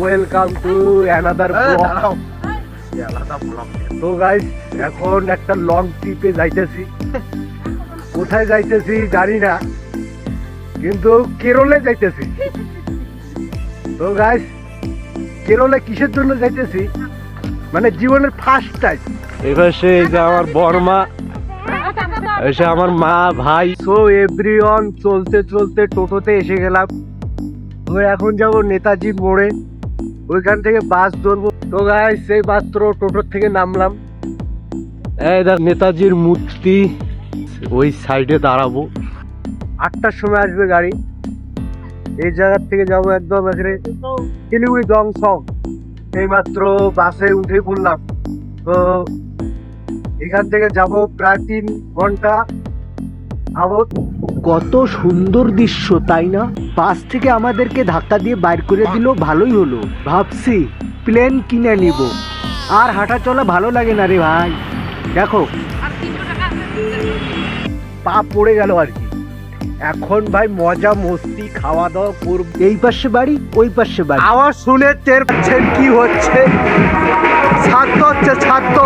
Welcome to another blog. তো guys এখন একটা লং ট্রিপে যাইতেছি। কোথায় যাইতেছি জানি না, কিন্তু কেরলে যাইতেছি। তো গাইস কেরলে কিসের জন্য যাইতেছি, মানে জীবনের ফার্স্ট টাইম। এবার সে যে আমার বর্মা, এসে আমার মা ভাই। সো এভরিওয়ান, চলতে চলতে টোটোতে এসে গেলাম। তো এখন যাব নেতাজি মোড়ে, ওইখান থেকে বাস ধরবো। তো গাইস সেই মাত্র টোটোর থেকে নামলাম। এই দেখ নেতাজির মূর্তি, ওই সাইডে দাঁড়াবো। 8টার সময় আসবে গাড়ি। এই জায়গার থেকে যাবো একদম এখানে শিলিগুড়ি জংশন। এই মাত্র বাসে উঠে পড়লাম। তো এখান থেকে যাব প্রায় 3 ঘন্টা। কত সুন্দর দৃশ্য তাই না? বাস থেকে আমাদেরকে ধাক্কা দিয়ে বাইর করে দিল, ভালোই হলো। ভাবছি প্লেন কিনে নিব, আর হাঁটা চলা ভালো লাগে না রে ভাই। দেখো পা পড়ে গেল আর কি। এখন ভাই মজা মস্তি খাওয়া দাওয়া করব। এই পাশে বাড়ি, ওই পাশে বাড়ি। আওয়াজ শুনে টের পাচ্ছেন কি হচ্ছে? ছাত্র হচ্ছে, ছাত্র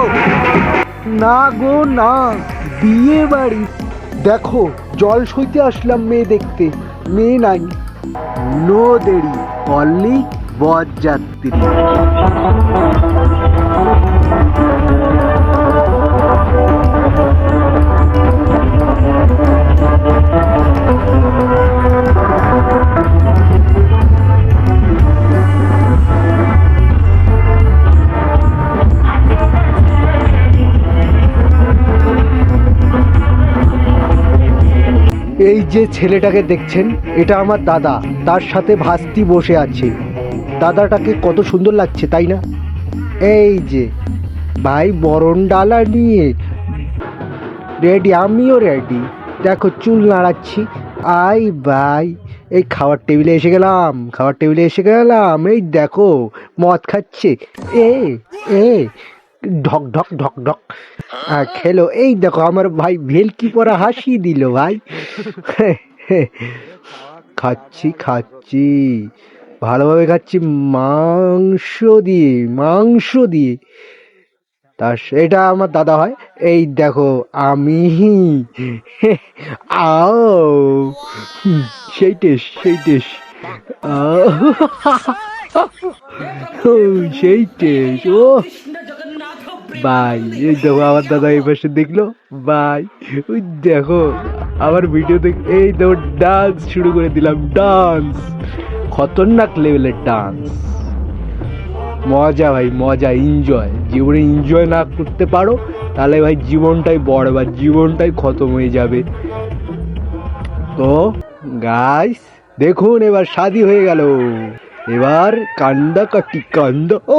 না গো না, বিয়ে বাড়ি। দেখো জল সইতে আসলাম মেয়ে দেখতে, মেয়ে নাই। নো দেরি, অনলি বরযাত্রী। এই যে ছেলেটাকে দেখছেন, এটা আমার দাদা, তার সাথে ভাস্তি বসে আছে। দাদাটাকে কত সুন্দর লাগছে তাই না? এই যে ভাই বরণ ডালা নিয়ে রেডি, আমিও রেডি। দেখো চুল নাড়াচ্ছি। আই ভাই, এই খাওয়ার টেবিলে এসে গেলাম, খাওয়ার টেবিলে এসে গেলাম। এই দেখো মদ খাচ্ছে, এ এ ঢক ঢক ঢক ঢক খেলো। এই দেখো আমার ভাই ভেলকি পরা হাসি দিল ভাই। খাচ্ছি খাচ্ছি ভালোভাবে খাচ্ছি, মাংস দিয়ে, মাংস দিয়ে। তার এটা আমার দাদা হয়। এই দেখো আমি, আও সেই টেস্ট, সেই টেস্ট, সেই টেস্ট। ও ভাই এই দেখো আমার দাদা এই পাশে দেখলো ভাই, ওই দেখো আমার ভিডিও দেখ। এই দেখো ডান্স শুরু করে দিলাম, ডান্স, খতরনাক লেভেলের ডান্স। মজা ভাই মজা, এনজয়। জীবনে এনজয় না করতে পারো তাহলে ভাই জীবনটাই বরবাদ, জীবনটাই খতম হয়ে যাবে। তো গাইস দেখুন এবার শাদি হয়ে গেল, এবার কান্দা কাটি কান্দা। ও